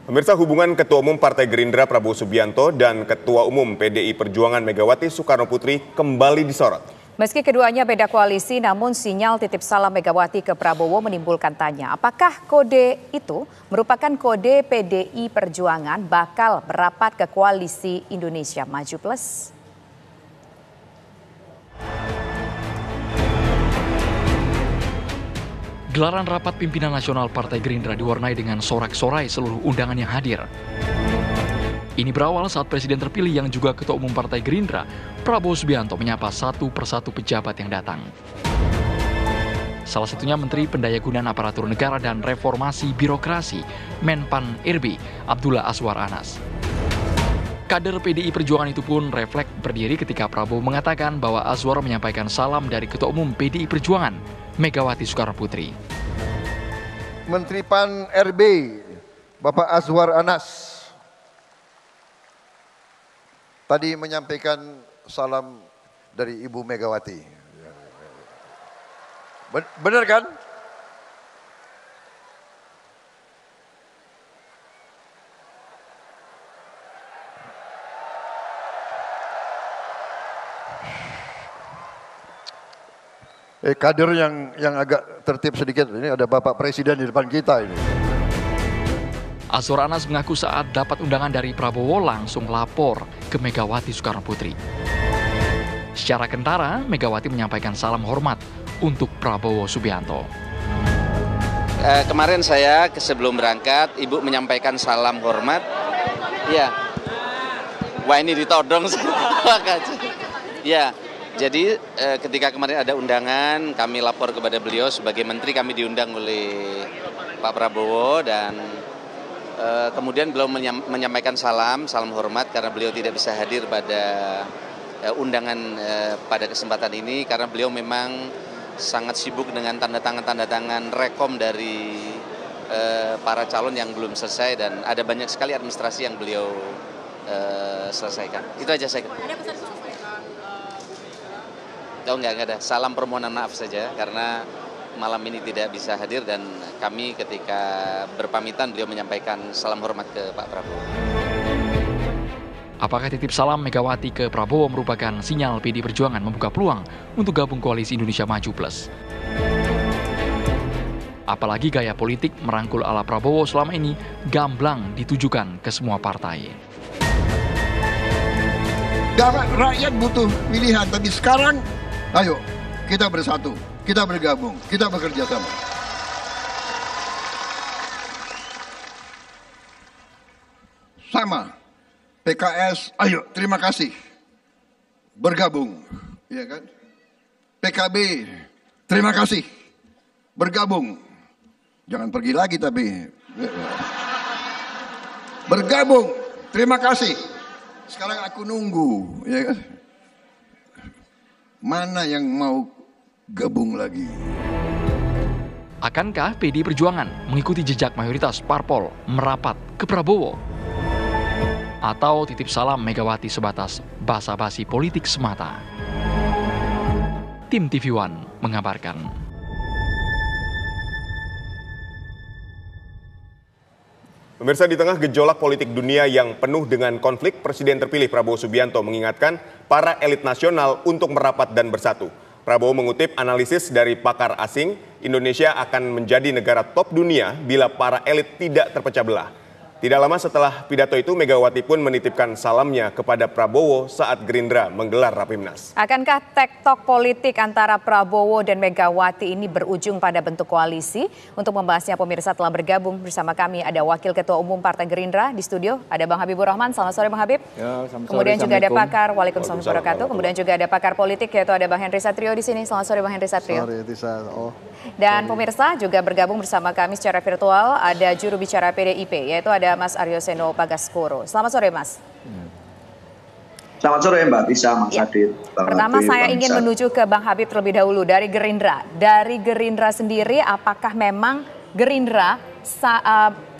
Pemirsa, hubungan Ketua Umum Partai Gerindra Prabowo Subianto dan Ketua Umum PDI Perjuangan Megawati Soekarnoputri kembali disorot. Meski keduanya beda koalisi, namun sinyal titip salam Megawati ke Prabowo menimbulkan tanya. Apakah kode itu merupakan kode PDI Perjuangan bakal merapat ke koalisi Indonesia Maju Plus? Gelaran rapat pimpinan nasional Partai Gerindra diwarnai dengan sorak-sorai seluruh undangan yang hadir. Ini berawal saat Presiden terpilih yang juga Ketua Umum Partai Gerindra, Prabowo Subianto menyapa satu persatu pejabat yang datang. Salah satunya Menteri Pendayagunaan Aparatur Negara dan Reformasi Birokrasi, Menpan RB, Abdullah Azwar Anas. Kader PDI Perjuangan itu pun refleks berdiri ketika Prabowo mengatakan bahwa Azwar menyampaikan salam dari Ketua Umum PDI Perjuangan, Megawati Soekarnoputri. Menteri Pan RB, Bapak Azwar Anas, tadi menyampaikan salam dari Ibu Megawati. Benar kan? Kader yang agak tertib sedikit, ini ada Bapak Presiden di depan kita ini. Azwar Anas mengaku saat dapat undangan dari Prabowo langsung lapor ke Megawati Soekarnoputri. Secara kentara, Megawati menyampaikan salam hormat untuk Prabowo Subianto. Kemarin saya sebelum berangkat, Ibu menyampaikan salam hormat. Iya. Wah, ini ditodong. Ya. Jadi ketika kemarin ada undangan, kami lapor kepada beliau sebagai menteri, kami diundang oleh Pak Prabowo dan kemudian beliau menyampaikan salam hormat karena beliau tidak bisa hadir pada undangan pada kesempatan ini karena beliau memang sangat sibuk dengan tanda tangan rekom dari para calon yang belum selesai dan ada banyak sekali administrasi yang beliau selesaikan. Itu aja saya. Oh, enggak ada. Salam permohonan maaf saja karena malam ini tidak bisa hadir dan kami ketika berpamitan beliau menyampaikan salam hormat ke Pak Prabowo. Apakah titip salam Megawati ke Prabowo merupakan sinyal PDI Perjuangan membuka peluang untuk gabung koalisi Indonesia Maju Plus? Apalagi gaya politik merangkul ala Prabowo selama ini gamblang ditujukan ke semua partai. Rakyat butuh pilihan, tapi sekarang ayo kita bersatu, kita bergabung, kita bekerja sama. Sama, PKS, ayo terima kasih, bergabung, ya kan? PKB, terima kasih, bergabung, jangan pergi lagi tapi bergabung, terima kasih. Sekarang aku nunggu, ya kan? Mana yang mau gabung lagi? Akankah PDI Perjuangan mengikuti jejak mayoritas parpol merapat ke Prabowo? Atau titip salam Megawati sebatas basa-basi politik semata? Tim TV One mengabarkan. Pemirsa, di tengah gejolak politik dunia yang penuh dengan konflik, Presiden terpilih Prabowo Subianto mengingatkan para elit nasional untuk merapat dan bersatu. Prabowo mengutip analisis dari pakar asing, Indonesia akan menjadi negara top dunia bila para elit tidak terpecah belah. Tidak lama setelah pidato itu, Megawati pun menitipkan salamnya kepada Prabowo saat Gerindra menggelar Rapimnas. Akankah tektok politik antara Prabowo dan Megawati ini berujung pada bentuk koalisi? Untuk membahasnya, pemirsa telah bergabung bersama kami. Ada Wakil Ketua Umum Partai Gerindra di studio, ada Bang Habibur Rahman. Selamat sore Bang Habib. Ya, kemudian juga ada pakar, Waalaikumsalam warahmatullahi wabarakatuh. Kemudian juga ada pakar politik, yaitu ada Bang Henry Satrio di sini. Selamat sore Bang Henry Satrio. Sore, Tisa. Dan pemirsa juga bergabung bersama kami secara virtual, ada juru bicara PDIP, yaitu ada Mas Aryo Seno Pagaskoro. Selamat sore Mas. Selamat sore Mbak Tisa, Mas Adit. Pertama saya ingin menuju ke Bang Habib terlebih dahulu dari Gerindra. Dari Gerindra sendiri, apakah memang Gerindra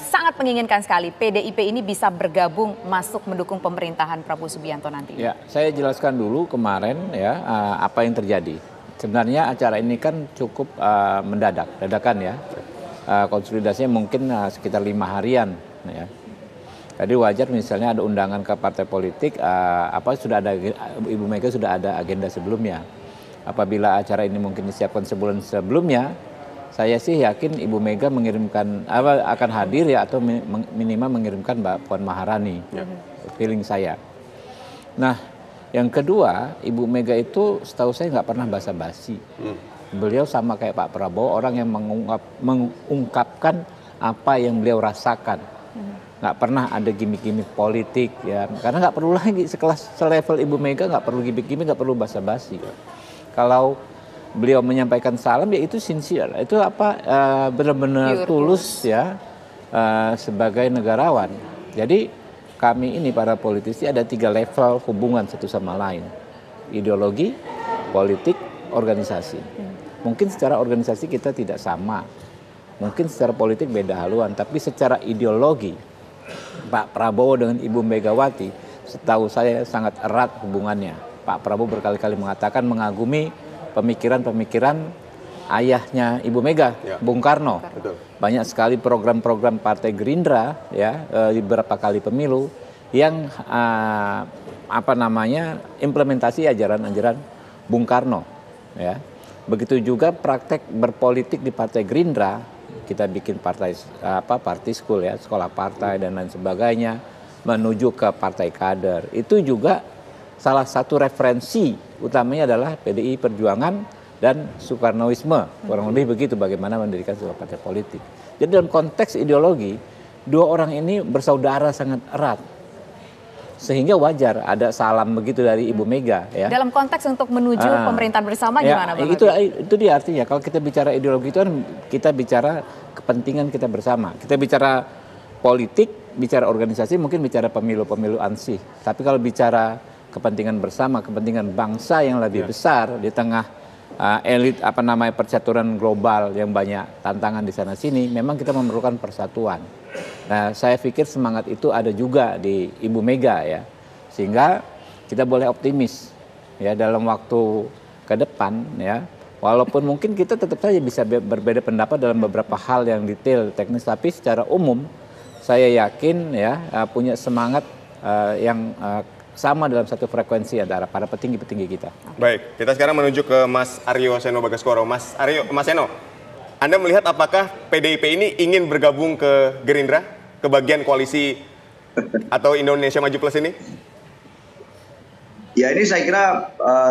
sangat menginginkan sekali PDIP ini bisa bergabung masuk mendukung pemerintahan Prabowo Subianto nanti? Ya, saya jelaskan dulu kemarin ya apa yang terjadi. Sebenarnya acara ini kan cukup dadakan ya. Konsolidasinya mungkin sekitar 5 harian ya. Tadi wajar misalnya ada undangan ke partai politik, sudah ada Ibu Mega sudah ada agenda sebelumnya. Apabila acara ini mungkin disiapkan sebulan sebelumnya, saya sih yakin Ibu Mega mengirimkan akan hadir ya, atau minimal mengirimkan Mbak Puan Maharani. Feeling saya. Nah, yang kedua, Ibu Mega itu setahu saya nggak pernah basa-basi. Beliau sama kayak Pak Prabowo, orang yang mengungkapkan apa yang beliau rasakan. Nggak pernah ada gimmick-gimmick politik ya, karena nggak perlu lagi selevel Ibu Mega, nggak perlu gimmick-gimmick, nggak perlu basa-basi. Kalau beliau menyampaikan salam ya itu sincere, itu benar-benar tulus ya, sebagai negarawan. Jadi kami ini para politisi ada 3 level hubungan satu sama lain, ideologi, politik, organisasi. Mungkin secara organisasi kita tidak sama, mungkin secara politik beda haluan, tapi secara ideologi Pak Prabowo dengan Ibu Megawati setahu saya sangat erat hubungannya. Pak Prabowo berkali-kali mengatakan mengagumi pemikiran-pemikiran ayahnya Ibu Mega, Bung Karno. Betul. Banyak sekali program-program Partai Gerindra ya, di beberapa kali pemilu yang implementasi ajaran-ajaran Bung Karno ya. Begitu juga praktek berpolitik di Partai Gerindra, kita bikin partai school ya, sekolah partai dan lain sebagainya, menuju ke partai kader. Itu juga salah satu referensi utamanya adalah PDI Perjuangan dan Soekarnoisme, kurang lebih begitu bagaimana mendirikan sebuah partai politik. Jadi dalam konteks ideologi, 2 orang ini bersaudara sangat erat. Sehingga wajar ada salam begitu dari Ibu Mega ya. Dalam konteks untuk menuju pemerintahan bersama gimana Bang? Itu dia artinya, kalau kita bicara ideologi itu kan kita bicara kepentingan kita bersama. Kita bicara politik, bicara organisasi, mungkin bicara pemilu-pemilu ansih. Tapi kalau bicara kepentingan bersama, kepentingan bangsa yang lebih besar di tengah elit percaturan global yang banyak tantangan di sana sini, memang kita memerlukan persatuan. Nah, saya pikir semangat itu ada juga di Ibu Mega ya, sehingga kita boleh optimis ya dalam waktu ke depan ya. Walaupun mungkin kita tetap saja bisa berbeda pendapat dalam beberapa hal yang detail teknis, tapi secara umum saya yakin ya punya semangat yang sama dalam satu frekuensi antara para petinggi-petinggi kita. Baik, kita sekarang menuju ke Mas Aryo Seno Bagaskoro. Mas Seno, Anda melihat apakah PDIP ini ingin bergabung ke Gerindra, ke bagian koalisi atau Indonesia Maju Plus ini? Ya, ini saya kira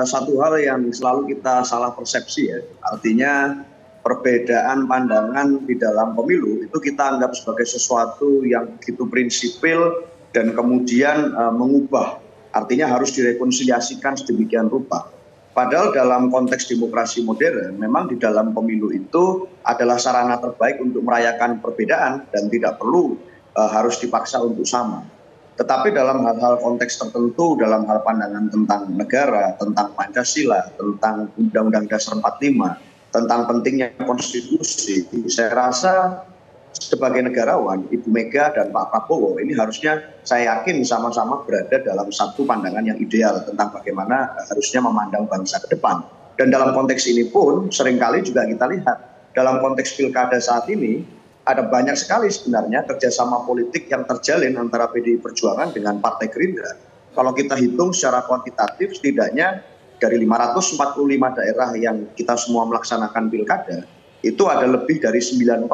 satu hal yang selalu kita salah persepsi ya. Artinya perbedaan pandangan di dalam pemilu itu kita anggap sebagai sesuatu yang begitu prinsipil dan kemudian mengubah. Artinya harus direkonsiliasikan sedemikian rupa. Padahal dalam konteks demokrasi modern, memang di dalam pemilu itu adalah sarana terbaik untuk merayakan perbedaan dan tidak perlu harus dipaksa untuk sama. Tetapi dalam hal-hal konteks tertentu, dalam hal pandangan tentang negara, tentang Pancasila, tentang Undang-Undang Dasar 45, tentang pentingnya konstitusi, saya rasa sebagai negarawan, Ibu Mega dan Pak Prabowo ini harusnya saya yakin sama-sama berada dalam satu pandangan yang ideal tentang bagaimana harusnya memandang bangsa ke depan. Dan dalam konteks ini pun seringkali juga kita lihat dalam konteks pilkada saat ini ada banyak sekali sebenarnya kerjasama politik yang terjalin antara PDI Perjuangan dengan Partai Gerindra. Kalau kita hitung secara kuantitatif, setidaknya dari 545 daerah yang kita semua melaksanakan pilkada, itu ada lebih dari 9%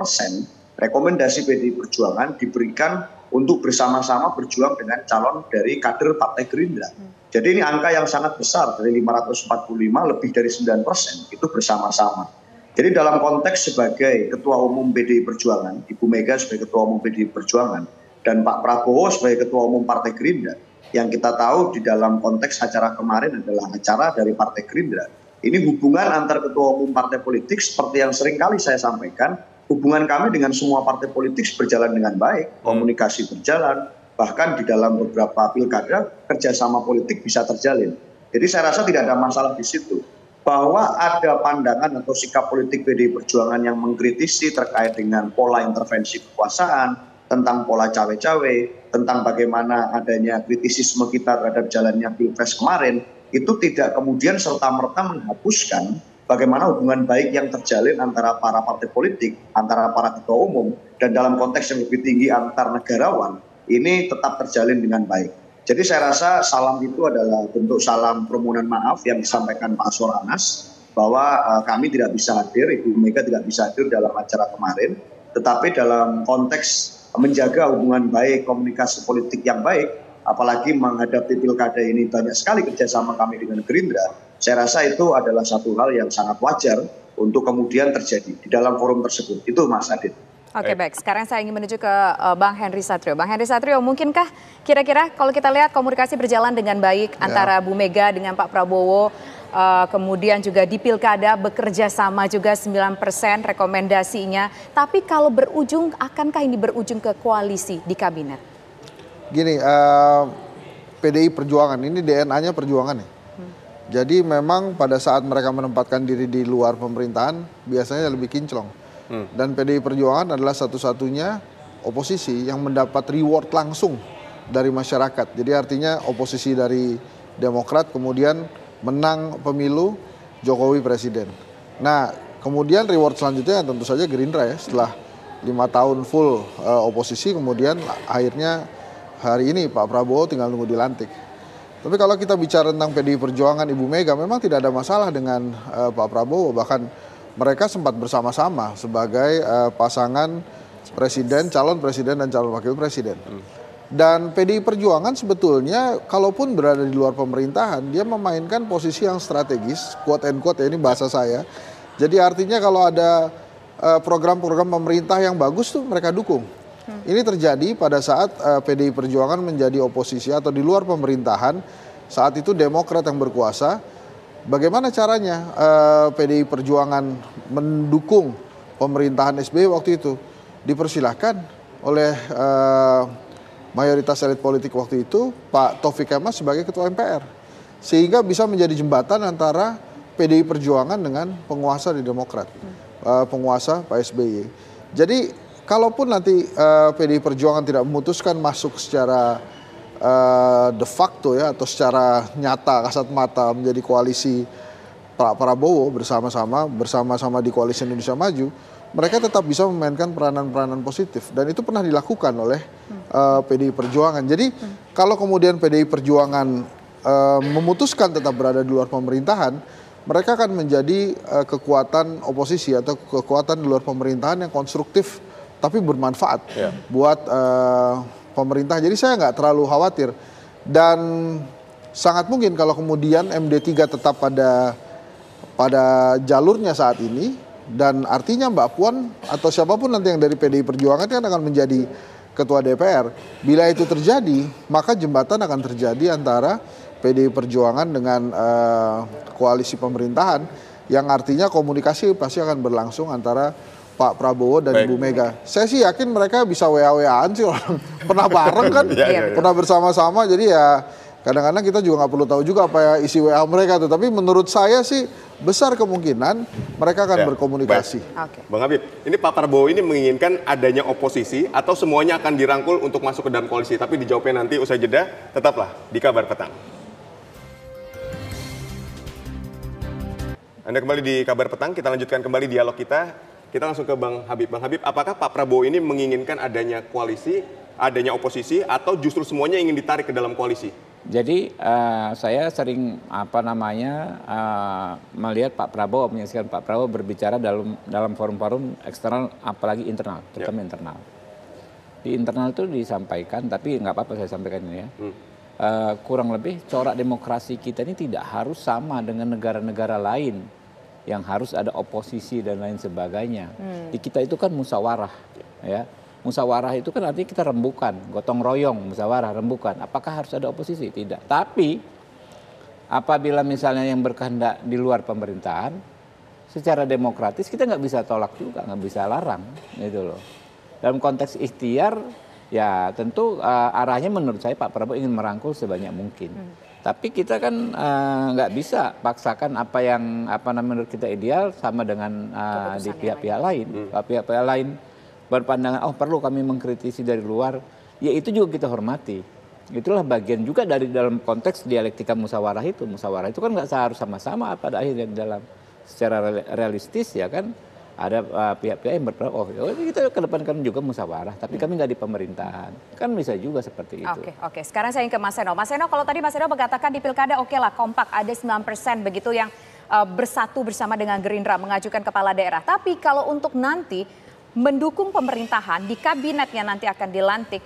rekomendasi PDI Perjuangan diberikan untuk bersama-sama berjuang dengan calon dari kader Partai Gerindra. Jadi ini angka yang sangat besar, dari 545 lebih dari 9% itu bersama-sama. Jadi dalam konteks sebagai Ketua Umum PDI Perjuangan, Ibu Mega sebagai Ketua Umum PDI Perjuangan, dan Pak Prabowo sebagai Ketua Umum Partai Gerindra, yang kita tahu di dalam konteks acara kemarin adalah acara dari Partai Gerindra. Ini hubungan antar Ketua Umum Partai Politik seperti yang sering kali saya sampaikan, hubungan kami dengan semua partai politik berjalan dengan baik, komunikasi berjalan, bahkan di dalam beberapa pilkada kerjasama politik bisa terjalin. Jadi saya rasa tidak ada masalah di situ. Bahwa ada pandangan atau sikap politik PDI Perjuangan yang mengkritisi terkait dengan pola intervensi kekuasaan, tentang pola cawe-cawe, tentang bagaimana adanya kritisisme kita terhadap jalannya Pilpres kemarin, itu tidak kemudian serta-merta menghapuskan bagaimana hubungan baik yang terjalin antara para partai politik, antara para ketua umum, dan dalam konteks yang lebih tinggi antar negarawan, ini tetap terjalin dengan baik. Jadi saya rasa salam itu adalah bentuk salam permohonan maaf yang disampaikan Pak Aswar Anas bahwa kami tidak bisa hadir, Ibu Mega tidak bisa hadir dalam acara kemarin, tetapi dalam konteks menjaga hubungan baik, komunikasi politik yang baik, apalagi menghadapi pilkada ini banyak sekali kerjasama kami dengan Gerindra, saya rasa itu adalah satu hal yang sangat wajar untuk kemudian terjadi di dalam forum tersebut. Itu Mas Adit. Oke, baik. Sekarang saya ingin menuju ke Bang Henry Satrio. Bang Henry Satrio, mungkinkah kira-kira kalau kita lihat komunikasi berjalan dengan baik antara Bu Mega dengan Pak Prabowo, kemudian juga di pilkada bekerja sama juga 9% rekomendasinya. Tapi kalau berujung, akankah ini berujung ke koalisi di kabinet? Gini, PDI Perjuangan ini DNA-nya perjuangan ya. Jadi memang pada saat mereka menempatkan diri di luar pemerintahan biasanya lebih kinclong. Dan PDI Perjuangan adalah satu-satunya oposisi yang mendapat reward langsung dari masyarakat. Jadi artinya oposisi dari Demokrat kemudian menang pemilu, Jokowi presiden. Nah kemudian reward selanjutnya tentu saja Gerindra ya, setelah 5 tahun full oposisi, kemudian akhirnya hari ini Pak Prabowo tinggal nunggu dilantik. Tapi kalau kita bicara tentang PDI Perjuangan Ibu Mega, memang tidak ada masalah dengan Pak Prabowo, bahkan mereka sempat bersama-sama sebagai pasangan presiden, calon presiden dan calon wakil presiden. Dan PDI Perjuangan sebetulnya kalaupun berada di luar pemerintahan, dia memainkan posisi yang strategis, quote and quote ya, ini bahasa saya. Jadi artinya kalau ada program-program pemerintah yang bagus tuh mereka dukung. Ini terjadi pada saat PDI Perjuangan menjadi oposisi atau di luar pemerintahan, saat itu Demokrat yang berkuasa. Bagaimana caranya PDI Perjuangan mendukung pemerintahan SBY waktu itu? Dipersilahkan oleh mayoritas elit politik waktu itu, Pak Taufik Kemas sebagai Ketua MPR. Sehingga bisa menjadi jembatan antara PDI Perjuangan dengan penguasa di Demokrat, penguasa Pak SBY. Jadi kalaupun nanti PDI Perjuangan tidak memutuskan masuk secara de facto ya atau secara nyata kasat mata menjadi koalisi Pak Prabowo bersama-sama di koalisi Indonesia Maju, mereka tetap bisa memainkan peranan-peranan positif dan itu pernah dilakukan oleh PDI Perjuangan. Jadi kalau kemudian PDI Perjuangan memutuskan tetap berada di luar pemerintahan, mereka akan menjadi kekuatan oposisi atau kekuatan di luar pemerintahan yang konstruktif tapi bermanfaat buat pemerintah. Jadi saya nggak terlalu khawatir dan sangat mungkin kalau kemudian MD3 tetap pada jalurnya saat ini dan artinya Mbak Puan atau siapapun nanti yang dari PDI Perjuangan kan akan menjadi ketua DPR. Bila itu terjadi, maka jembatan akan terjadi antara PDI Perjuangan dengan koalisi pemerintahan yang artinya komunikasi pasti akan berlangsung antara Pak Prabowo dan Ibu Mega. Saya sih yakin mereka bisa WA-WA-an sih, orang pernah bareng kan, pernah bersama-sama. Jadi ya kadang-kadang kita juga nggak perlu tahu juga apa ya isi WA mereka tuh. Tapi menurut saya sih besar kemungkinan mereka akan berkomunikasi. Bang Habib, ini Pak Prabowo ini menginginkan adanya oposisi atau semuanya akan dirangkul untuk masuk ke dalam koalisi? Tapi dijawabnya nanti usai jeda, tetaplah di Kabar Petang. Anda kembali di Kabar Petang, kita lanjutkan kembali dialog kita. Kita langsung ke Bang Habib. Bang Habib, apakah Pak Prabowo ini menginginkan adanya koalisi, adanya oposisi, atau justru semuanya ingin ditarik ke dalam koalisi? Jadi saya sering melihat Pak Prabowo, menyaksikan Pak Prabowo berbicara dalam forum-forum eksternal, apalagi internal, terutama internal. Di internal itu disampaikan, tapi nggak apa-apa saya sampaikan ini ya. Kurang lebih corak demokrasi kita ini tidak harus sama dengan negara-negara lain yang harus ada oposisi dan lain sebagainya. Di kita itu kan musyawarah, ya. Musyawarah itu kan artinya kita rembukan, gotong royong, musyawarah, rembukan. Apakah harus ada oposisi? Tidak. Tapi apabila misalnya yang berkehendak di luar pemerintahan, secara demokratis kita nggak bisa tolak juga, nggak bisa larang, gitu loh. Dalam konteks ikhtiar, ya tentu arahnya menurut saya Pak Prabowo ingin merangkul sebanyak mungkin. Tapi kita kan nggak bisa paksakan apa yang menurut kita ideal sama dengan di pihak-pihak lain. Pihak-pihak lain berpandangan, oh perlu kami mengkritisi dari luar, ya itu juga kita hormati. Itulah bagian juga dari dalam konteks dialektika musyawarah itu. Musyawarah itu kan nggak seharus sama-sama pada akhirnya dalam secara realistis ya kan. ada pihak-pihak yang berpendapat, oh kita ke depan kan juga musyawarah, tapi kami nggak di pemerintahan. Kan bisa juga seperti itu. Oke. Sekarang saya ke Mas Seno. Mas Seno, kalau tadi Mas Seno mengatakan di Pilkada oke lah kompak, ada 9% begitu yang bersatu bersama dengan Gerindra mengajukan kepala daerah. Tapi kalau untuk nanti mendukung pemerintahan di kabinetnya nanti akan dilantik,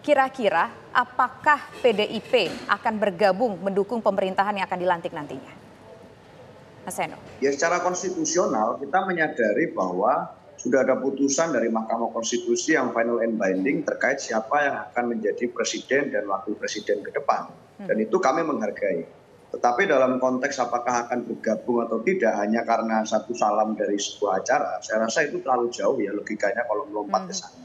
kira-kira apakah PDIP akan bergabung mendukung pemerintahan yang akan dilantik nantinya? Mas Seno. Ya secara konstitusional kita menyadari bahwa sudah ada putusan dari Mahkamah Konstitusi yang final and binding terkait siapa yang akan menjadi presiden dan wakil presiden ke depan. Dan itu kami menghargai. Tetapi dalam konteks apakah akan bergabung atau tidak hanya karena satu salam dari sebuah acara, saya rasa itu terlalu jauh ya logikanya kalau melompat ke sana.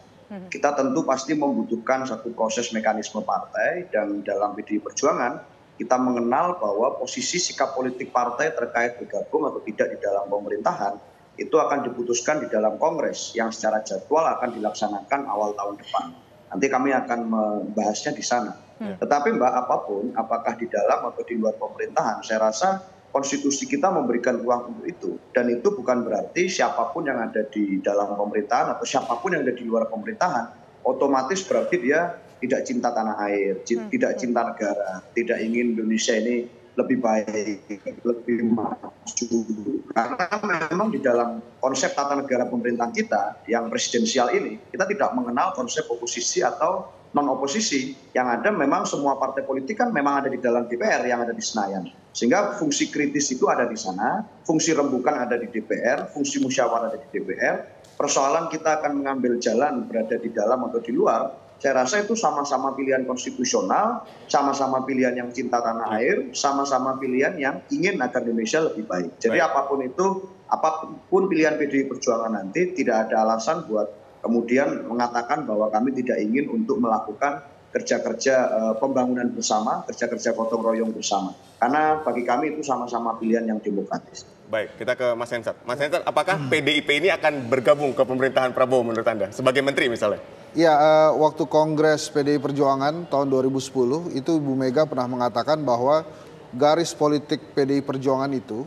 Kita tentu pasti membutuhkan satu proses mekanisme partai dan dalam PDI Perjuangan kita mengenal bahwa posisi sikap politik partai terkait bergabung atau tidak di dalam pemerintahan itu akan diputuskan di dalam kongres yang secara jadwal akan dilaksanakan awal tahun depan. Nanti kami akan membahasnya di sana. Tetapi Mbak, apapun, apakah di dalam atau di luar pemerintahan, saya rasa konstitusi kita memberikan ruang untuk itu. Dan itu bukan berarti siapapun yang ada di dalam pemerintahan atau siapapun yang ada di luar pemerintahan, otomatis berarti dia tidak cinta tanah air, tidak cinta negara, tidak ingin Indonesia ini lebih baik, lebih maju. Karena memang di dalam konsep tata negara pemerintahan kita yang presidensial ini, kita tidak mengenal konsep oposisi atau non-oposisi. Yang ada memang semua partai politik kan memang ada di dalam DPR yang ada di Senayan. Sehingga fungsi kritis itu ada di sana, fungsi rembukan ada di DPR, fungsi musyawarah ada di DPR. Persoalan kita akan mengambil jalan berada di dalam atau di luar, saya rasa itu sama-sama pilihan konstitusional, sama-sama pilihan yang cinta tanah air, sama-sama pilihan yang ingin agar Indonesia lebih baik. Jadi apapun itu, apapun pilihan PDI Perjuangan nanti, tidak ada alasan buat kemudian mengatakan bahwa kami tidak ingin untuk melakukan kerja-kerja pembangunan bersama, kerja-kerja gotong royong bersama. Karena bagi kami itu sama-sama pilihan yang demokratis. Baik, kita ke Mas Hensat. Mas Hensat, apakah PDIP ini akan bergabung ke pemerintahan Prabowo menurut Anda? Sebagai menteri misalnya? Ya, waktu Kongres PDI Perjuangan tahun 2010 itu Ibu Mega pernah mengatakan bahwa garis politik PDI Perjuangan itu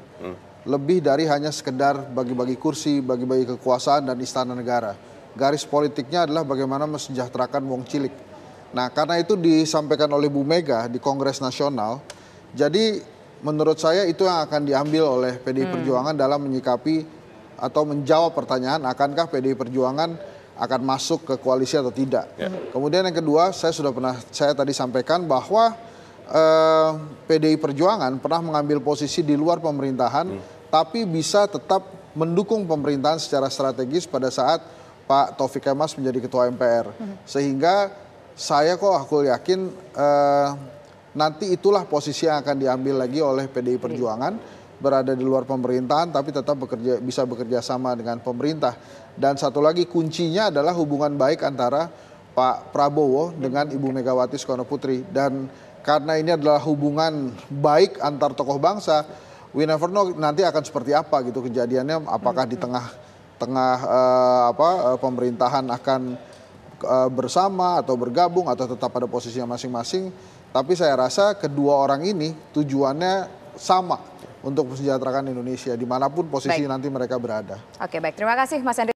lebih dari hanya sekedar bagi-bagi kursi, bagi-bagi kekuasaan dan istana negara. Garis politiknya adalah bagaimana mesejahterakan wong cilik. Nah, karena itu disampaikan oleh Bu Mega di Kongres Nasional, jadi menurut saya itu yang akan diambil oleh PDI Perjuangan dalam menyikapi atau menjawab pertanyaan akankah PDI Perjuangan akan masuk ke koalisi atau tidak. Kemudian yang kedua, saya tadi sampaikan bahwa PDI Perjuangan pernah mengambil posisi di luar pemerintahan, tapi bisa tetap mendukung pemerintahan secara strategis pada saat Pak Taufik Kemas menjadi Ketua MPR. Sehingga aku yakin nanti itulah posisi yang akan diambil lagi oleh PDI Perjuangan, berada di luar pemerintahan tapi tetap bisa bekerja sama dengan pemerintah. Dan satu lagi kuncinya adalah hubungan baik antara Pak Prabowo dengan Ibu Megawati Soekarno Putri. Dan karena ini adalah hubungan baik antar tokoh bangsa, we never know nanti akan seperti apa gitu kejadiannya, apakah di tengah pemerintahan akan bersama atau bergabung atau tetap pada posisinya masing-masing. Tapi saya rasa kedua orang ini tujuannya sama untuk mensejahterakan Indonesia dimanapun posisi nanti mereka berada. Oke, baik. Terima kasih Mas Hendra.